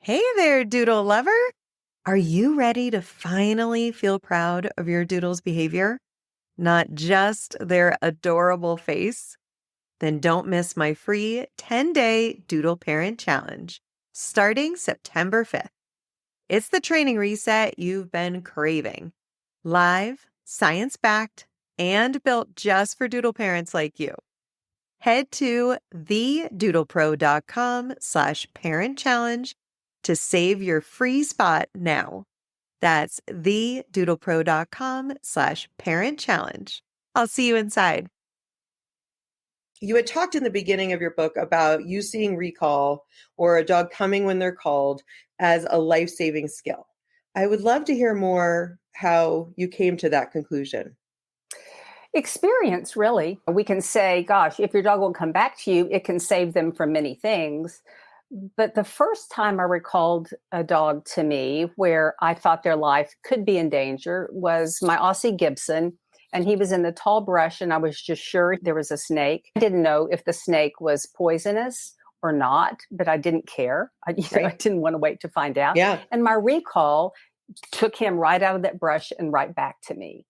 Hey there, Doodle lover. Are you ready to finally feel proud of your Doodle's behavior? Not just their adorable face? Then don't miss my free 10-day Doodle Parent Challenge starting September 5th. It's the training reset you've been craving. Live, science-backed, and built just for Doodle parents like you. Head to thedoodlepro.com/parent challenge to save your free spot now. That's thedoodlepro.com/parent challenge. I'll see you inside. You had talked in the beginning of your book about you seeing recall or a dog coming when they're called as a life-saving skill. I would love to hear more how you came to that conclusion. Experience, really. We can say, gosh, if your dog will come back to you, it can save them from many things. But the first time I recalled a dog to me where I thought their life could be in danger was my Aussie Gibson. And he was in the tall brush, and I was just sure there was a snake. I didn't know if the snake was poisonous or not, but I didn't care. I didn't want to wait to find out. Yeah. And my recall took him right out of that brush and right back to me.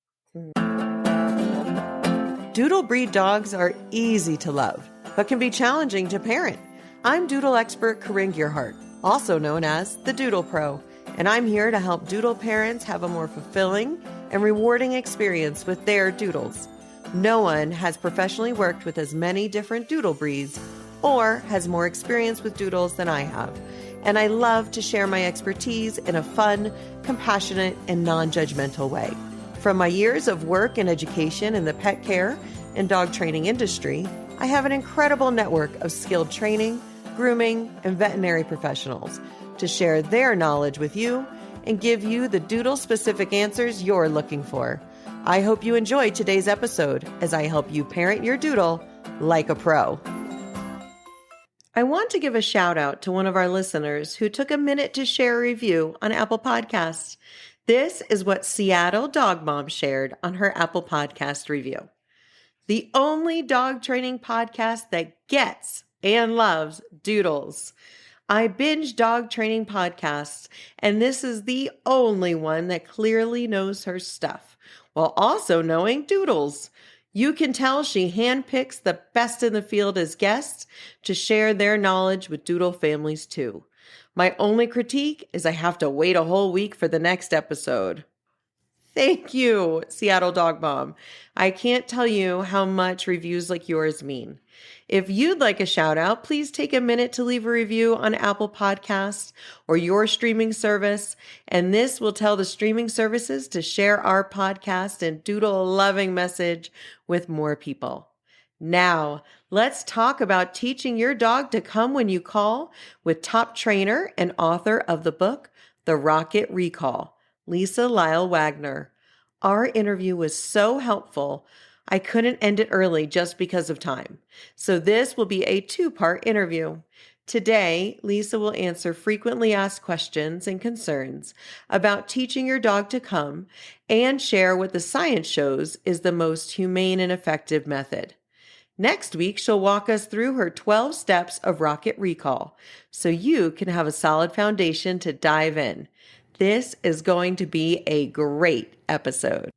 Doodle breed dogs are easy to love, but can be challenging to parent. I'm Doodle expert Corinne Gearhart, also known as the Doodle Pro, and I'm here to help Doodle parents have a more fulfilling and rewarding experience with their Doodles. No one has professionally worked with as many different Doodle breeds or has more experience with Doodles than I have, and I love to share my expertise in a fun, compassionate, and non-judgmental way. From my years of work and education in the pet care and dog training industry, I have an incredible network of skilled training, grooming, and veterinary professionals to share their knowledge with you and give you the Doodle-specific answers you're looking for. I hope you enjoyed today's episode as I help you parent your Doodle like a pro. I want to give a shout out to one of our listeners who took a minute to share a review on Apple Podcasts. This is what Seattle Dog Mom shared on her Apple Podcast review. The only dog training podcast that gets and loves Doodles. I binge dog training podcasts, and this is the only one that clearly knows her stuff, while also knowing Doodles. You can tell she handpicks the best in the field as guests to share their knowledge with Doodle families too. My only critique is I have to wait a whole week for the next episode. Thank you, Seattle Dog Mom. I can't tell you how much reviews like yours mean. If you'd like a shout out, please take a minute to leave a review on Apple Podcasts or your streaming service, and this will tell the streaming services to share our podcast and Doodle a loving message with more people. Now, let's talk about teaching your dog to come when you call with top trainer and author of the book, The Rocket Recall, Lisa Lyle Waggoner. Our interview was so helpful, I couldn't end it early just because of time. So this will be a two-part interview. Today, Lisa will answer frequently asked questions and concerns about teaching your dog to come and share what the science shows is the most humane and effective method. Next week, she'll walk us through her 12 steps of Rocket Recall so you can have a solid foundation to dive in. This is going to be a great episode.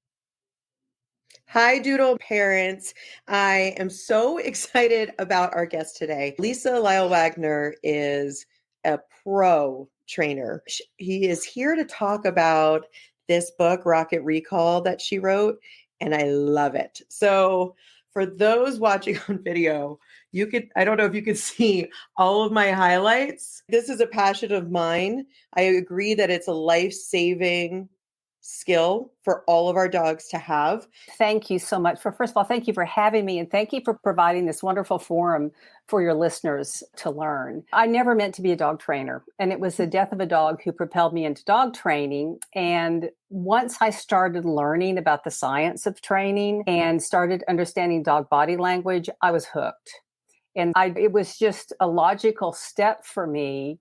Hi, Doodle parents. I am so excited about our guest today. Lisa Lyle Waggoner is a pro trainer. He is here to talk about this book, Rocket Recall, that she wrote, and I love it. So for those watching on video, I don't know if you could see all of my highlights. This is a passion of mine. I agree that it's a life-saving skill for all of our dogs to have. Thank you so much first of all, thank you for having me, and thank you for providing this wonderful forum for your listeners to learn. I never meant to be a dog trainer, and it was the death of a dog who propelled me into dog training. And once I started learning about the science of training and started understanding dog body language, I was hooked. And it was just a logical step for me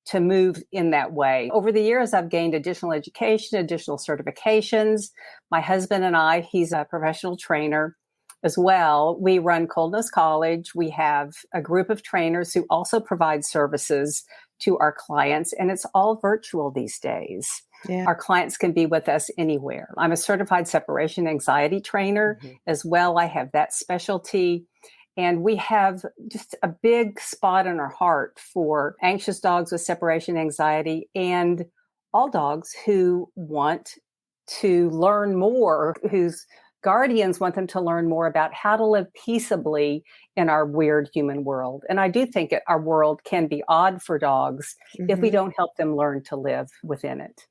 to move in that way. Over the years, I've gained additional education, additional certifications. My husband and I, he's a professional trainer as well. We run Cold Nose College. We have a group of trainers who also provide services to our clients, and it's all virtual these days. Yeah. Our clients can be with us anywhere. I'm a certified separation anxiety trainer as well. I have that specialty. And we have just a big spot in our heart for anxious dogs with separation anxiety and all dogs who want to learn more, whose guardians want them to learn more about how to live peaceably in our weird human world. And I do think our world can be odd for dogs if we don't help them learn to live within it.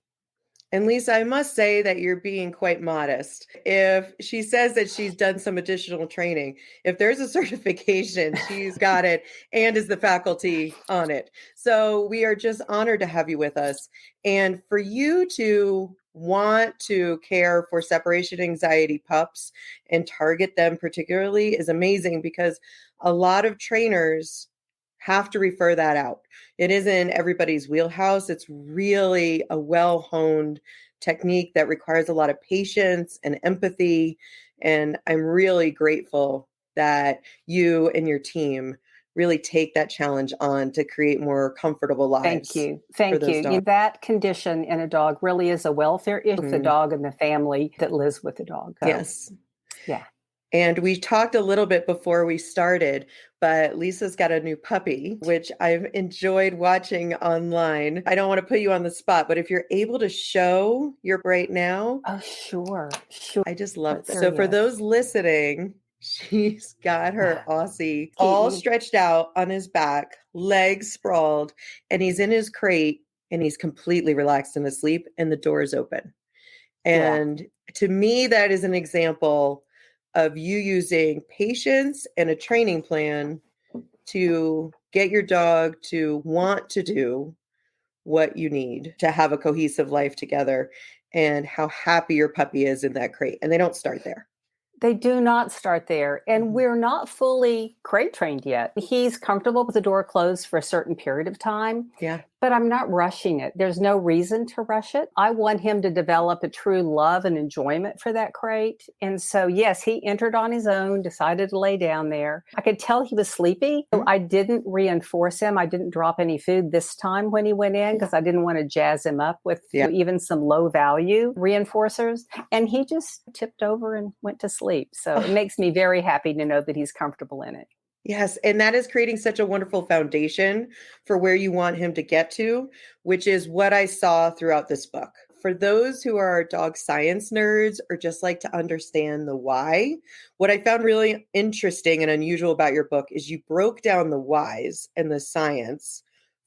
And Lisa, I must say that you're being quite modest. If she says that she's done some additional training, if there's a certification, she's got it and is the faculty on it. So we are just honored to have you with us. And for you to want to care for separation anxiety pups and target them particularly is amazing, because a lot of trainers have to refer that out. It isn't everybody's wheelhouse. It's really a well-honed technique that requires a lot of patience and empathy. And I'm really grateful that you and your team really take that challenge on to create more comfortable lives. Thank you. for Thank those you. dogs. That condition in a dog really is a welfare issue of the dog and the family that lives with the dog. So, Yes. yeah. And we talked a little bit before we started, but Lisa's got a new puppy, which I've enjoyed watching online. I don't want to put you on the spot, but if you're able to show your right now, Oh, sure. Sure. I just love that. There So he for is. those listening, she's got her Aussie all Keaton. stretched out on his back, legs sprawled, and he's in his crate and he's completely relaxed and asleep, and the door is open. Yeah. And to me, that is an example of you using patience and a training plan to get your dog to want to do what you need to have a cohesive life together, and how happy your puppy is in that crate. And they don't start there. They do not start there. And we're not fully crate trained yet. He's comfortable with the door closed for a certain period of time. Yeah. But I'm not rushing it. There's no reason to rush it. I want him to develop a true love and enjoyment for that crate. And so, yes, he entered on his own, decided to lay down there. I could tell he was sleepy. So I didn't reinforce him. I didn't drop any food this time when he went in, because I didn't want to jazz him up with even some low value reinforcers. And he just tipped over and went to sleep. So it makes me very happy to know that he's comfortable in it. Yes. And that is creating such a wonderful foundation for where you want him to get to, which is what I saw throughout this book. For those who are dog science nerds or just like to understand the why, what I found really interesting and unusual about your book is you broke down the whys and the science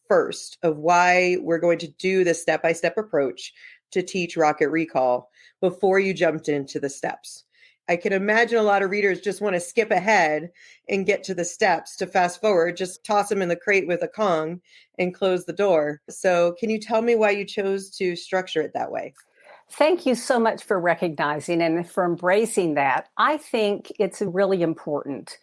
first of why we're going to do the step-by-step approach to teach Rocket Recall before you jumped into the steps. I can imagine a lot of readers just want to skip ahead and get to the steps to fast forward, just toss them in the crate with a Kong and close the door. So can you tell me why you chose to structure it that way? Thank you so much for recognizing and for embracing that. I think it's really important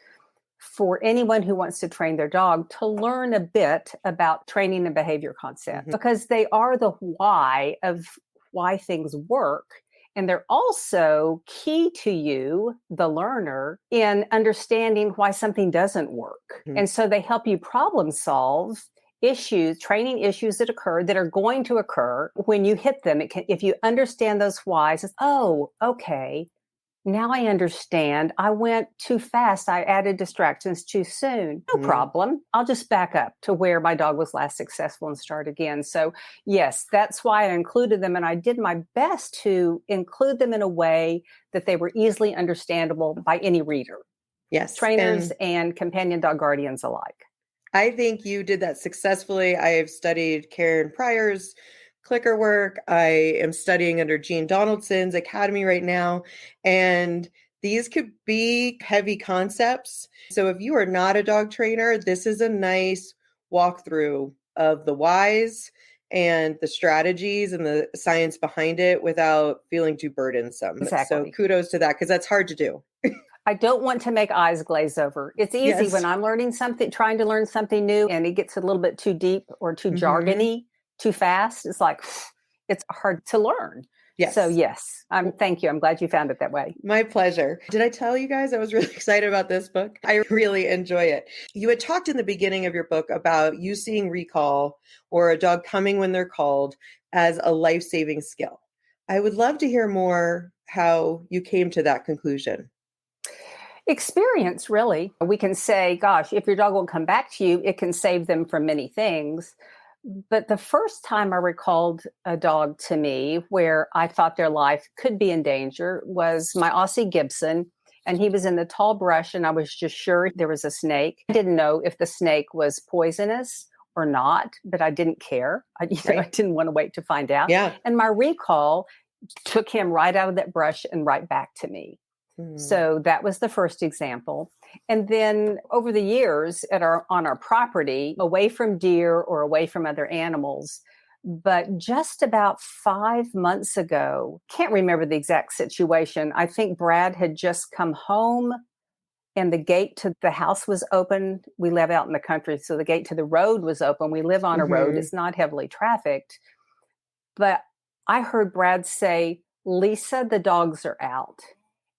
for anyone who wants to train their dog to learn a bit about training and behavior concepts, because they are the why of why things work. And they're also key to you, the learner, in understanding why something doesn't work. And so they help you problem solve issues, training issues that occur, that are going to occur when you hit them. If you understand those whys, it's, oh, okay, now I understand. I went too fast. I added distractions too soon. No problem. I'll just back up to where my dog was last successful and start again. So yes, that's why I included them. And I did my best to include them in a way that they were easily understandable by any reader. Yes. Trainers and companion dog guardians alike. I think you did that successfully. I have studied Karen Pryor's clicker work. I am studying under Jean Donaldson's academy right now. And these could be heavy concepts. So if you are not a dog trainer, this is a nice walkthrough of the whys and the strategies and the science behind it without feeling too burdensome. Exactly. So kudos to that, because that's hard to do. I don't want to make eyes glaze over. It's easy when I'm learning something, trying to learn something new, and it gets a little bit too deep or too jargony, too fast. It's like, it's hard to learn. So Yes. yes, thank you. I'm glad you found it that way. My pleasure. Did I tell you guys I was really excited about this book? I really enjoy it. You had talked in the beginning of your book about you seeing recall or a dog coming when they're called as a life-saving skill. I would love to hear more how you came to that conclusion. Experience, really. We can say, gosh, if your dog will come back to you, it can save them from many things. But the first time I recalled a dog to me where I thought their life could be in danger was my Aussie Gibson. And he was in the tall brush, and I was just sure there was a snake. I didn't know if the snake was poisonous or not, but I didn't care. I Right. didn't want to wait to find out. Yeah. And my recall took him right out of that brush and right back to me. Hmm. So that was the first example. And then over the years on our property, away from deer or away from other animals, but just about 5 months ago, can't remember the exact situation. I think Brad had just come home and the gate to the house was open. We live out in the country, so the gate to the road was open. We live on a road, Hmm. it's not heavily trafficked. But I heard Brad say, "Lisa, the dogs are out."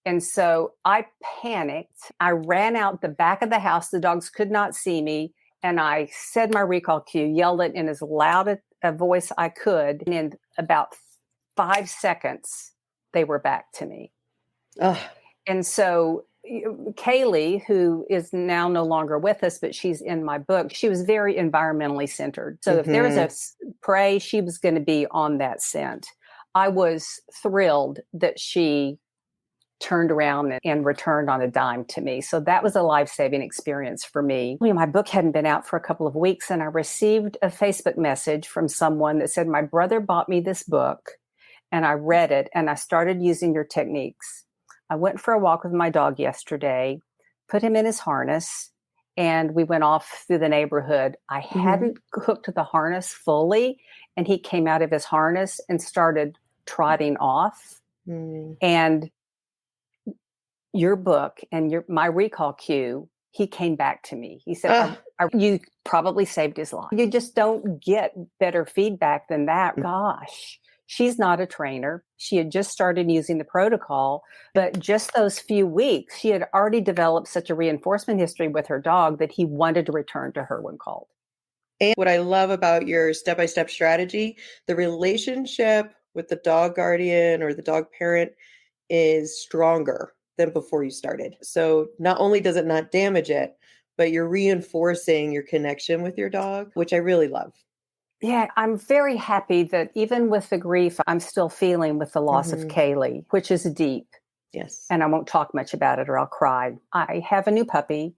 And so I panicked. I ran out the back of the house. The dogs could not see me. And I said my recall cue, yelled it in as loud a voice I could. And in about 5 seconds, they were back to me. Oh, And so Kaylee, who is now no longer with us, but she's in my book, she was very environmentally centered. So if there was a prey, she was going to be on that scent. I was thrilled that she turned around and returned on a dime to me. So that was a life-saving experience for me. My book hadn't been out for a couple of weeks, and I received a Facebook message from someone that said, "My brother bought me this book, and I read it, and I started using your techniques. I went for a walk with my dog yesterday, put him in his harness, and we went off through the neighborhood. I hadn't hooked the harness fully, and he came out of his harness and started trotting off. mm. And your book and my recall cue, he came back to me. He said, Oh, you probably saved his life. You just don't get better feedback than that. Gosh, she's not a trainer. She had just started using the protocol, but just those few weeks, she had already developed such a reinforcement history with her dog that he wanted to return to her when called. And what I love about your step-by-step strategy, the relationship with the dog guardian or the dog parent is stronger than before you started. So not only does it not damage it, but you're reinforcing your connection with your dog, which I really love. Yeah, I'm very happy that even with the grief I'm still feeling with the loss of Hmm. Kaylee, which is deep, Yes. and I won't talk much about it or I'll cry. I have a new puppy,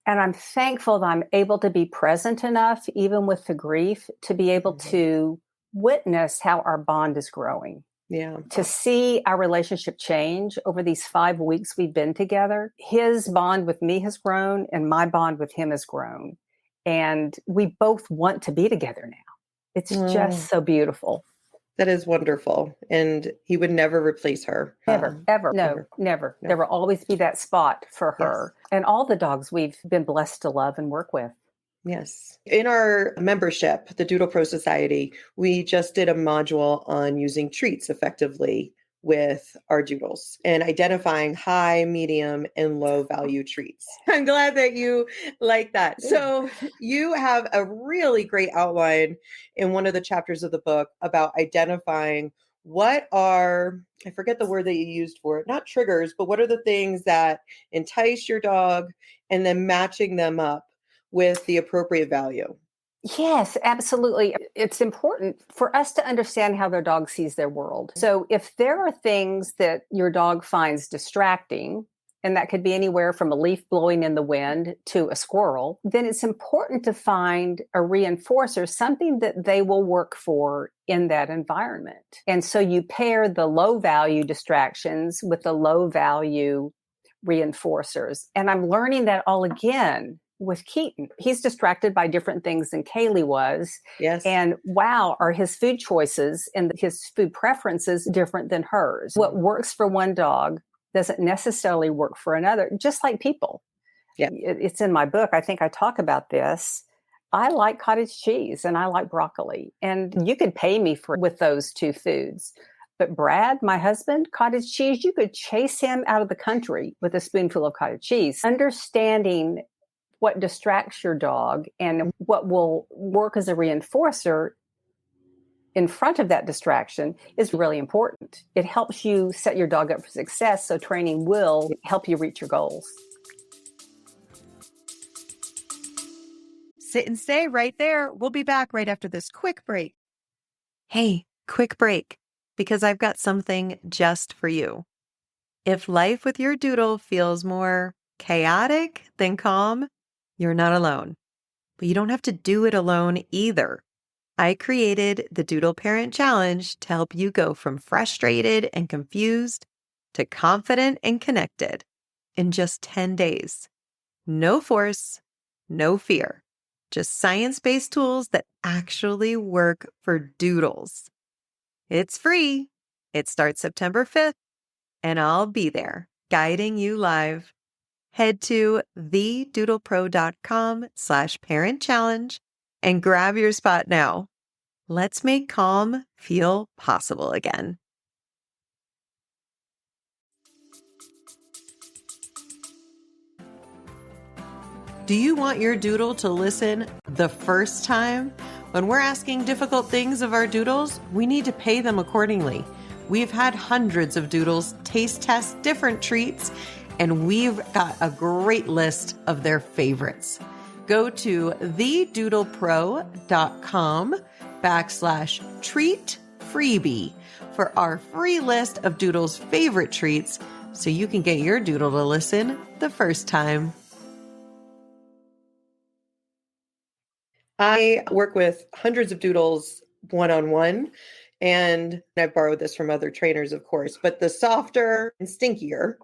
and I'm thankful that I'm able to be present enough, even with the grief, to be able to witness how our bond is growing. Yeah. To see our relationship change over these 5 weeks we've been together. His bond with me has grown, and my bond with him has grown. And we both want to be together now. It's Oh, just so beautiful. that is wonderful. And he would never replace her. Never, ever. No, Never. never. No. There will always be that spot for Yes. her and all the dogs we've been blessed to love and work with. Yes. In our membership, the Doodle Pro Society, we just did a module on using treats effectively with our doodles and identifying high, medium, and low value treats. I'm glad that you like that. So you have a really great outline in one of the chapters of the book about identifying what are, I forget the word that you used for it, not triggers, but what are the things that entice your dog and then matching them up with the appropriate value. Yes, absolutely. It's important for us to understand how their dog sees their world. So if there are things that your dog finds distracting, and that could be anywhere from a leaf blowing in the wind to a squirrel, then it's important to find a reinforcer, something that they will work for in that environment. And so you pair the low value distractions with the low value reinforcers. And I'm learning that all again with Keaton. He's distracted by different things than Kaylee was. Yes. And wow, are his food choices and his food preferences different than hers? What works for one dog doesn't necessarily work for another, just like people. Yeah. It's in my book. I think I talk about this. I like cottage cheese and I like broccoli. And you could pay me with those two foods. But Brad, my husband, cottage cheese, you could chase him out of the country with a spoonful of cottage cheese. Understanding what distracts your dog and what will work as a reinforcer in front of that distraction is really important. It helps you set your dog up for success, so training will help you reach your goals. Sit and stay right there. We'll be back right after this quick break. Hey, quick break, because I've got something just for you. If life with your doodle feels more chaotic than calm, you're not alone. But you don't have to do it alone either. I created the Doodle Parent Challenge to help you go from frustrated and confused to confident and connected in just 10 days. No force, no fear, just science-based tools that actually work for doodles. It's free. It starts September 5th, and I'll be there guiding you live. Head to thedoodlepro.com/parent challenge and grab your spot now. Let's make calm feel possible again. Do you want your doodle to listen the first time? When we're asking difficult things of our doodles, we need to pay them accordingly. We've had hundreds of doodles taste test different treats, and we've got a great list of their favorites. Go to thedoodlepro.com/treat freebie for our free list of doodles' favorite treats so you can get your doodle to listen the first time. I work with hundreds of doodles one-on-one, and I've borrowed this from other trainers, of course, but the softer and stinkier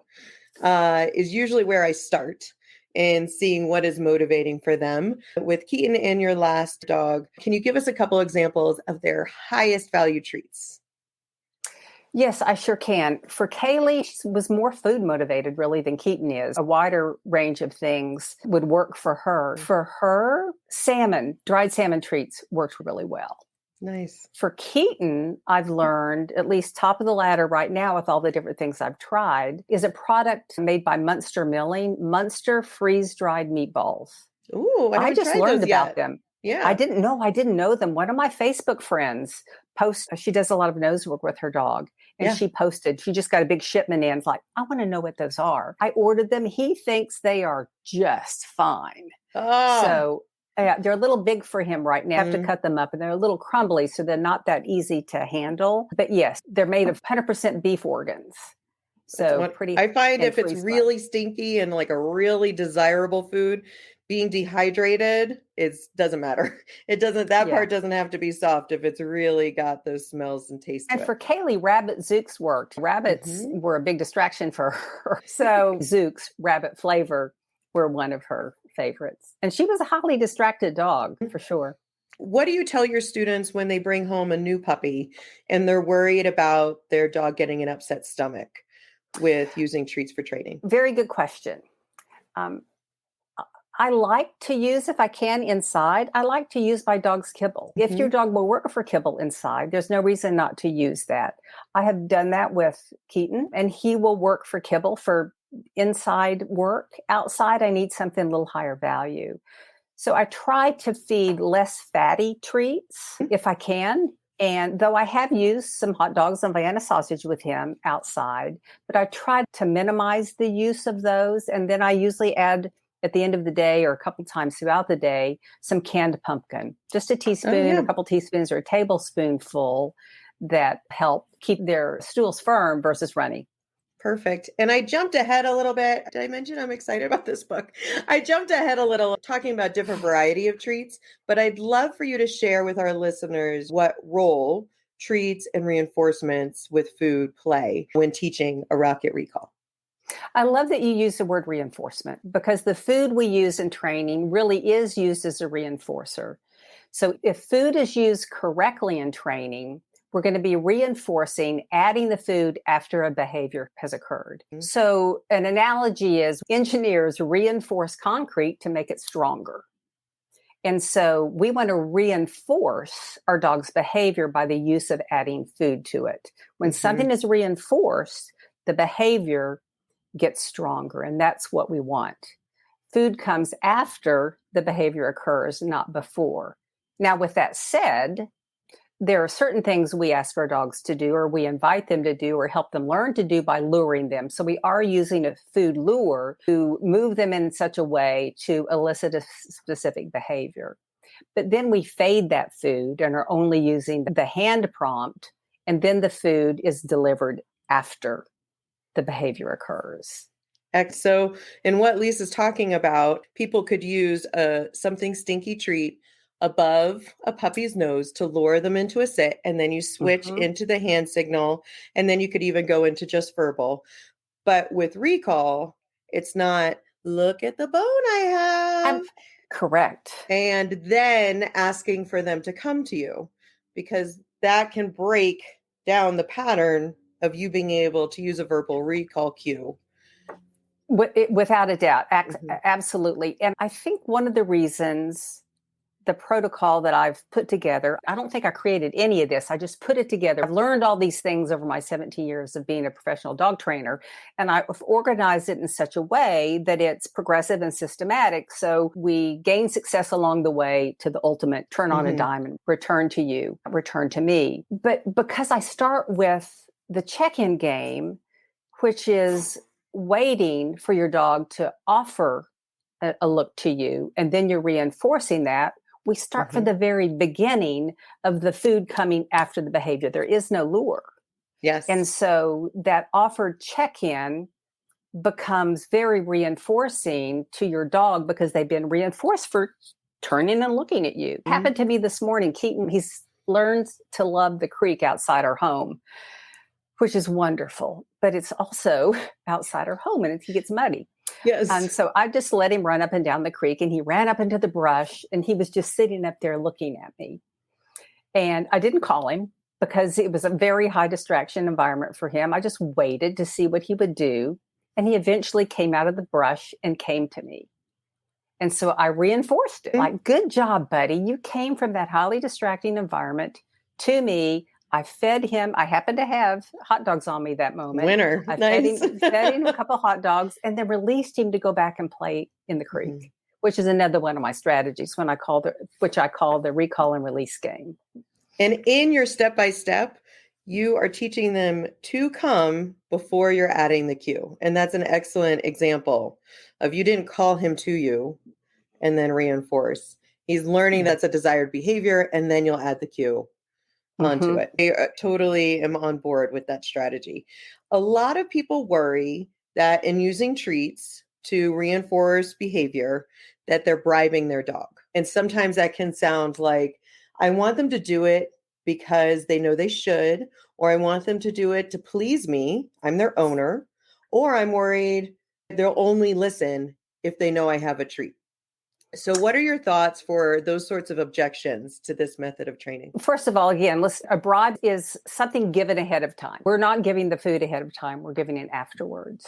is usually where I start in seeing what is motivating for them. With Keaton and your last dog, can you give us a couple examples of their highest value treats? Yes, I sure can. For Kaylee, she was more food motivated really than Keaton is. A wider range of things would work for her. For her, salmon, dried salmon treats worked really well. Nice. For Keaton, I've learned, at least top of the ladder right now with all the different things I've tried, is a product made by Munster Milling, Munster freeze-dried meatballs. Ooh, I haven't just tried learned those about yet. them. Yeah. I didn't know them. One of my Facebook friends she does a lot of nose work with her dog. And she posted, she just got a big shipment in. It's like, I want to know what those are. I ordered them. He thinks they are just fine. Oh. So they're a little big for him right now. I have to cut them up, and they're a little crumbly, so they're not that easy to handle. But yes, they're made of 100% beef organs. So pretty. I find if it's really stinky and like a really desirable food, being dehydrated, it doesn't matter. Part doesn't have to be soft if it's really got those smells and tastes. And for Kaylee, rabbit zooks worked. Rabbits were a big distraction for her. So zooks, rabbit flavor, were one of her favorites. And she was a highly distracted dog for sure. What do you tell your students when they bring home a new puppy and they're worried about their dog getting an upset stomach with using treats for training? Very good question. I like to use, if I can, inside. I like to use my dog's kibble. If your dog will work for kibble inside, there's no reason not to use that. I have done that with Keaton, and he will work for kibble for inside work. Outside, I need something a little higher value. So I try to feed less fatty treats if I can. And though I have used some hot dogs and Vienna sausage with him outside, but I try to minimize the use of those. And then I usually add, at the end of the day or a couple times throughout the day, some canned pumpkin, just a teaspoon, a couple teaspoons or a tablespoonful that help keep their stools firm versus runny. Perfect. And I jumped ahead a little bit. Did I mention I'm excited about this book? I jumped ahead a little talking about different variety of treats, but I'd love for you to share with our listeners what role treats and reinforcements with food play when teaching a rocket recall. I love that you use the word reinforcement, because the food we use in training really is used as a reinforcer. So if food is used correctly in training, we're going to be reinforcing, adding the food after a behavior has occurred. So an analogy is engineers reinforce concrete to make it stronger. And so we want to reinforce our dog's behavior by the use of adding food to it. When something is reinforced, the behavior gets stronger, and that's what we want. Food comes after the behavior occurs, not before. Now, with that said, there are certain things we ask our dogs to do, or we invite them to do, or help them learn to do by luring them. So we are using a food lure to move them in such a way to elicit a specific behavior. But then we fade that food and are only using the hand prompt, and then the food is delivered after the behavior occurs. So in what Lisa's talking about, people could use something stinky treat above a puppy's nose to lure them into a sit, and then you switch into the hand signal, and then you could even go into just verbal. But with recall, it's not, look at the bone I have. Correct. And then asking for them to come to you, because that can break down the pattern of you being able to use a verbal recall cue. Without a doubt. Absolutely. And I think one of the reasons the protocol that I've put together, I don't think I created any of this. I just put it together. I've learned all these things over my 17 years of being a professional dog trainer, and I've organized it in such a way that it's progressive and systematic. So we gain success along the way to the ultimate turn on a dime and return to you, return to me. But because I start with the check-in game, which is waiting for your dog to offer a look to you, and then you're reinforcing that, we start from the very beginning of the food coming after the behavior. There is no lure. Yes. And so that offered check-in becomes very reinforcing to your dog because they've been reinforced for turning and looking at you. It happened to me this morning. Keaton, he's learned to love the creek outside our home, which is wonderful, but it's also outside our home and he gets muddy. Yes. And so I just let him run up and down the creek, and he ran up into the brush, and he was just sitting up there looking at me. And I didn't call him because it was a very high distraction environment for him. I just waited to see what he would do. And he eventually came out of the brush and came to me. And so I reinforced it. Like, good job, buddy. You came from that highly distracting environment to me. I fed him. I happened to have hot dogs on me that moment. Winner. I Nice. fed him a couple of hot dogs and then released him to go back and play in the creek, which is another one of my strategies which I call the recall and release game. And in your step-by-step, you are teaching them to come before you're adding the cue. And that's an excellent example of, you didn't call him to you and then reinforce. He's learning that's a desired behavior, and then you'll add the cue onto it. I totally am on board with that strategy. A lot of people worry that in using treats to reinforce behavior, that they're bribing their dog. And sometimes that can sound like, I want them to do it because they know they should, or I want them to do it to please me, I'm their owner, or I'm worried they'll only listen if they know I have a treat. So what are your thoughts for those sorts of objections to this method of training? First of all, again, listen, a bribe is something given ahead of time. We're not giving the food ahead of time. We're giving it afterwards.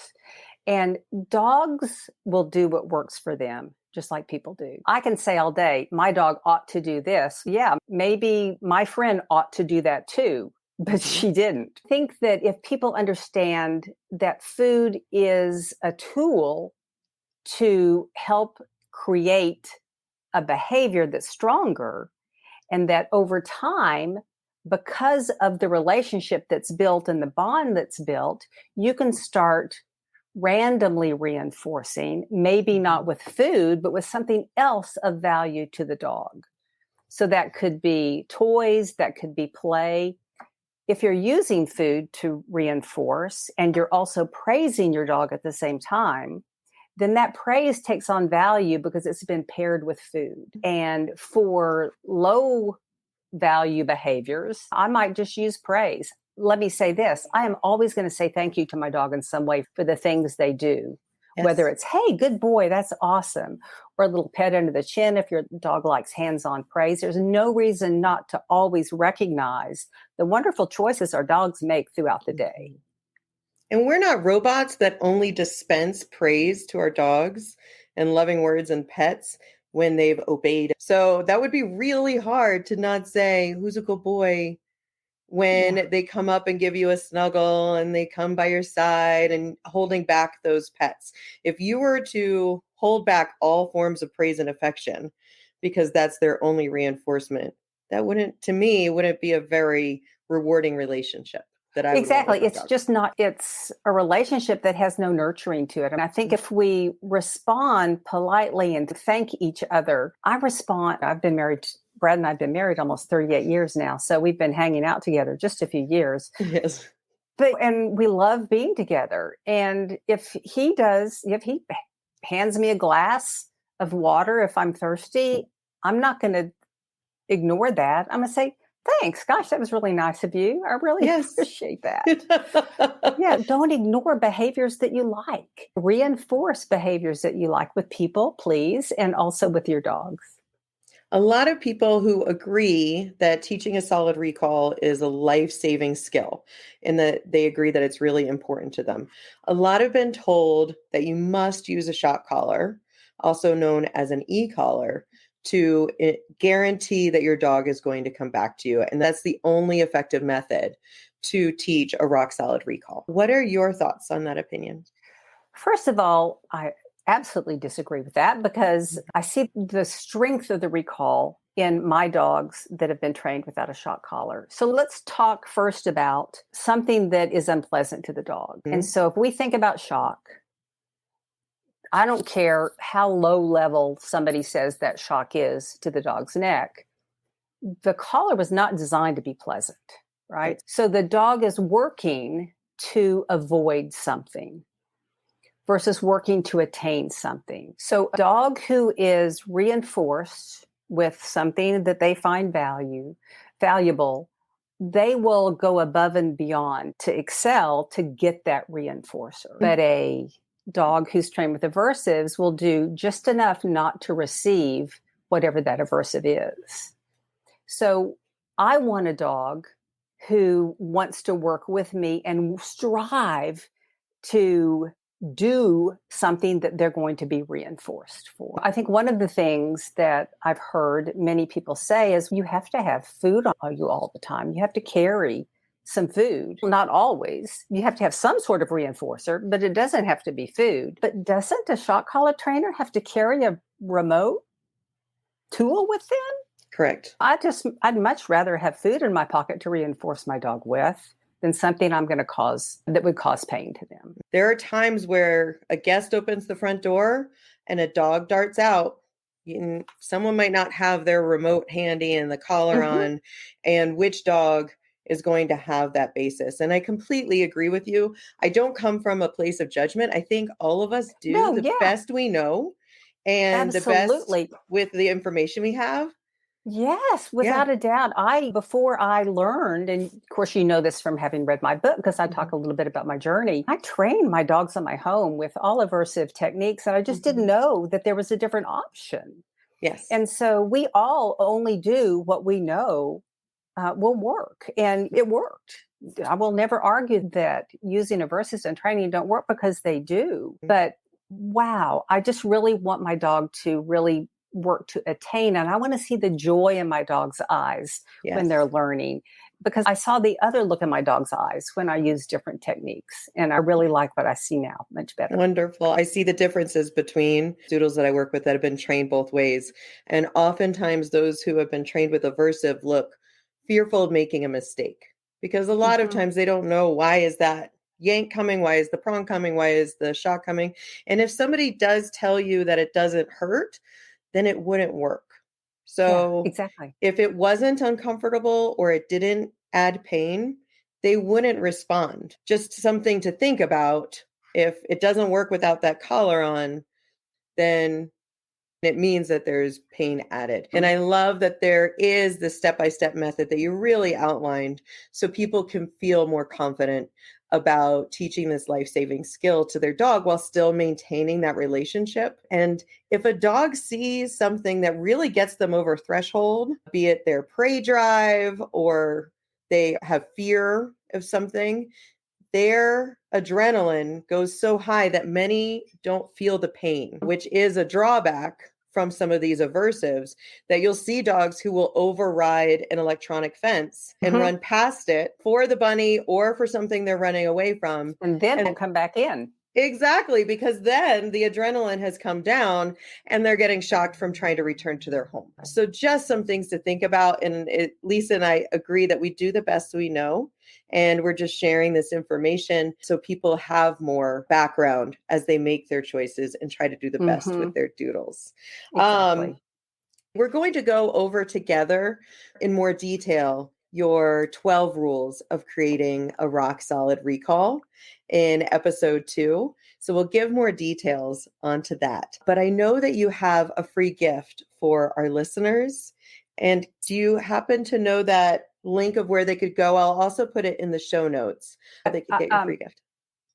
And dogs will do what works for them, just like people do. I can say all day, my dog ought to do this. Yeah, maybe my friend ought to do that too, but she didn't. I think that if people understand that food is a tool to help create a behavior that's stronger, and that over time, because of the relationship that's built and the bond that's built, you can start randomly reinforcing, maybe not with food, but with something else of value to the dog. So that could be toys, that could be play. If you're using food to reinforce and you're also praising your dog at the same time, then that praise takes on value because it's been paired with food. And for low value behaviors, I might just use praise. Let me say this. I am always going to say thank you to my dog in some way for the things they do. Yes. Whether it's, hey, good boy, that's awesome, or a little pet under the chin if your dog likes hands-on praise. There's no reason not to always recognize the wonderful choices our dogs make throughout the day. And we're not robots that only dispense praise to our dogs and loving words and pets. when they've obeyed. So that would be really hard to not say, who's a good boy, Yeah. when they come up and give you a snuggle and they come by your side and holding back those pets. If you were to hold back all forms of praise and affection because that's their only reinforcement, that wouldn't, to me, wouldn't be a very rewarding relationship that I would want Exactly. with my It's dog. just not, it's a relationship that has no nurturing to it. And I think if we respond politely and thank each other, I've been married, Brad and I've been married almost 38 years now. So we've been hanging out together just a few years. Yes. And we love being together. And if he hands me a glass of water if I'm thirsty, I'm not going to ignore that. I'm going to say, thanks. Gosh, that was really nice of you. I really Yes. appreciate that. Yeah, don't ignore behaviors that you like. Reinforce behaviors that you like with people, please, and also with your dogs. A lot of people who agree that teaching a solid recall is a life-saving skill and that they agree that it's really important to them. A lot have been told that you must use a shock collar, also known as an e-collar, to guarantee that your dog is going to come back to you. And that's the only effective method to teach a rock solid recall. What are your thoughts on that opinion? First of all, I absolutely disagree with that because I see the strength of the recall in my dogs that have been trained without a shock collar. So let's talk first about something that is unpleasant to the dog. And so if we think about shock, I don't care how low level somebody says that shock is to the dog's neck. The collar was not designed to be pleasant, right? So the dog is working to avoid something versus working to attain something. So a dog who is reinforced with something that they find valuable, they will go above and beyond to excel to get that reinforcer. But a dog who's trained with aversives will do just enough not to receive whatever that aversive is. So I want a dog who wants to work with me and strive to do something that they're going to be reinforced for. I think one of the things that I've heard many people say is you have to have food on you all the time. You have to carry some food. Not always. You have to have some sort of reinforcer, but it doesn't have to be food. But doesn't a shock collar trainer have to carry a remote tool with them? Correct. I'd much rather have food in my pocket to reinforce my dog with than something I'm going to cause that would cause pain to them. There are times where a guest opens the front door and a dog darts out. Someone might not have their remote handy and the collar on, and which dog is going to have that basis. And I completely agree with you. I don't come from a place of judgment. I think all of us do the best we know and the best with the information we have. Yes, without a doubt. Before I learned, and of course, you know this from having read my book, because I talk a little bit about my journey. I trained my dogs in my home with all aversive techniques, and I just didn't know that there was a different option. Yes. And so we all only do what we know will work, and it worked. I will never argue that using aversives and training don't work because they do. But wow, I just really want my dog to really work to attain. And I want to see the joy in my dog's eyes when they're learning, because I saw the other look in my dog's eyes when I used different techniques. And I really like what I see now much better. Wonderful. I see the differences between doodles that I work with that have been trained both ways. And oftentimes those who have been trained with aversive look fearful of making a mistake, because a lot of times they don't know, why is that yank coming? Why is the prong coming? Why is the shock coming? And if somebody does tell you that it doesn't hurt, then it wouldn't work. So exactly. If it wasn't uncomfortable or it didn't add pain, they wouldn't respond. Just something to think about. If it doesn't work without that collar on, then it means that there's pain added. And I love that there is the step-by-step method that you really outlined so people can feel more confident about teaching this life-saving skill to their dog while still maintaining that relationship. And if a dog sees something that really gets them over threshold, be it their prey drive or they have fear of something, their adrenaline goes so high that many don't feel the pain, which is a drawback from some of these aversives that you'll see dogs who will override an electronic fence and run past it for the bunny or for something they're running away from. And then we'll come back in. Exactly, because then the adrenaline has come down and they're getting shocked from trying to return to their home. So just some things to think about. And Lisa and I agree that we do the best we know. And we're just sharing this information so people have more background as they make their choices and try to do the best with their doodles. Exactly. We're going to go over together in more detail your 12 rules of creating a rock solid recall in episode 2. So we'll give more details onto that. But I know that you have a free gift for our listeners. And do you happen to know that link of where they could go? I'll also put it in the show notes so they could get your free gift.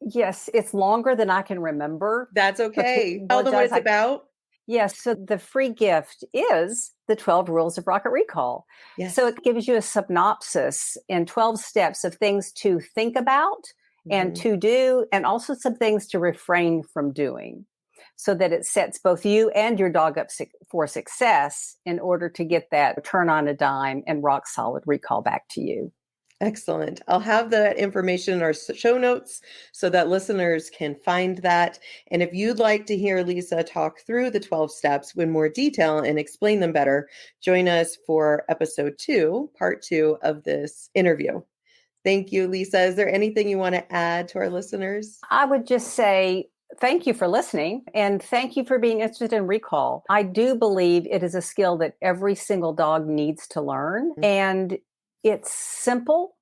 Yes, it's longer than I can remember. That's okay. Tell them what it's about. Yes. So the free gift is the 12 rules of rocket recall. Yes. So it gives you a synopsis in 12 steps of things to think about and to do, and also some things to refrain from doing, so that it sets both you and your dog up for success in order to get that turn on a dime and rock solid recall back to you. Excellent. I'll have that information in our show notes so that listeners can find that. And if you'd like to hear Lisa talk through the 12 steps in more detail and explain them better, join us for episode 2, part 2 of this interview. Thank you, Lisa. Is there anything you want to add to our listeners? I would just say thank you for listening, and thank you for being interested in recall. I do believe it is a skill that every single dog needs to learn. And it's simple,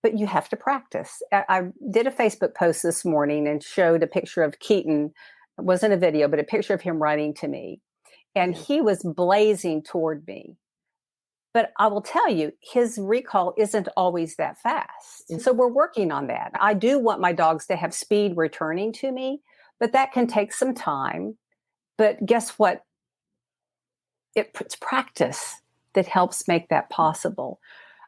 but you have to practice. I did a Facebook post this morning and showed a picture of Keaton. It wasn't a video, but a picture of him running to me. And he was blazing toward me. But I will tell you, his recall isn't always that fast. So we're working on that. I do want my dogs to have speed returning to me, but that can take some time. But guess what? It's practice that helps make that possible.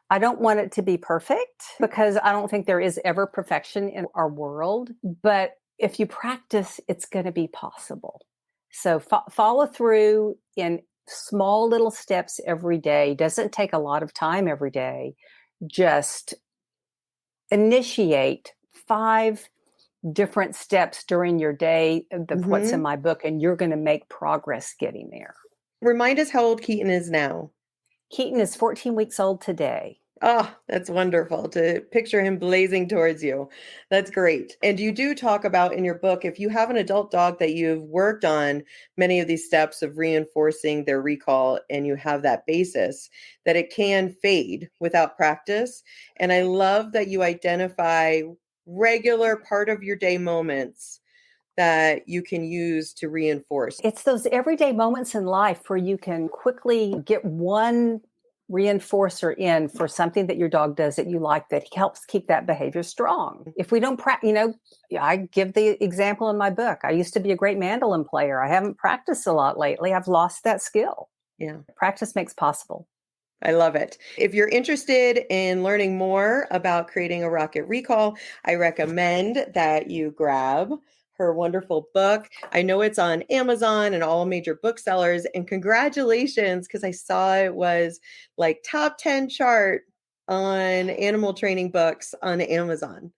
I don't want it to be perfect because I don't think there is ever perfection in our world. But if you practice, it's going to be possible. So follow through in small little steps every day. Doesn't take a lot of time every day. Just initiate 5 different steps during your day. What's in my book, and you're going to make progress getting there. Remind us how old Keaton is now. Keaton is 14 weeks old today. Oh, that's wonderful to picture him blazing towards you. That's great. And you do talk about in your book, if you have an adult dog that you've worked on many of these steps of reinforcing their recall and you have that basis, that it can fade without practice. And I love that you identify regular part of your day moments that you can use to reinforce. It's those everyday moments in life where you can quickly get one reinforcer in for something that your dog does that you like that helps keep that behavior strong. If we don't practice, I give the example in my book. I used to be a great mandolin player. I haven't practiced a lot lately. I've lost that skill. Yeah. Practice makes possible. I love it. If you're interested in learning more about creating a rocket recall, I recommend that you grab her wonderful book. I know it's on Amazon and all major booksellers. And congratulations, because I saw it was like top 10 chart on animal training books on Amazon.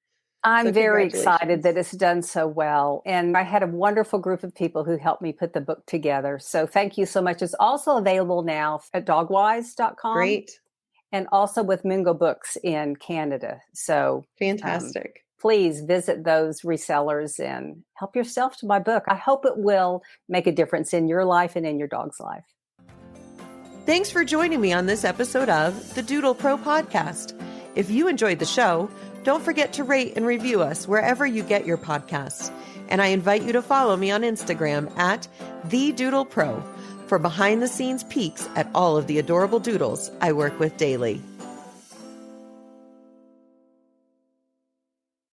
I'm very excited that it's done so well. And I had a wonderful group of people who helped me put the book together. So thank you so much. It's also available now at dogwise.com. Great. And also with Mungo Books in Canada. So fantastic. Please visit those resellers and help yourself to my book. I hope it will make a difference in your life and in your dog's life. Thanks for joining me on this episode of the Doodle Pro podcast. If you enjoyed the show, don't forget to rate and review us wherever you get your podcasts. And I invite you to follow me on Instagram at The Doodle Pro for behind the scenes peeks at all of the adorable doodles I work with daily.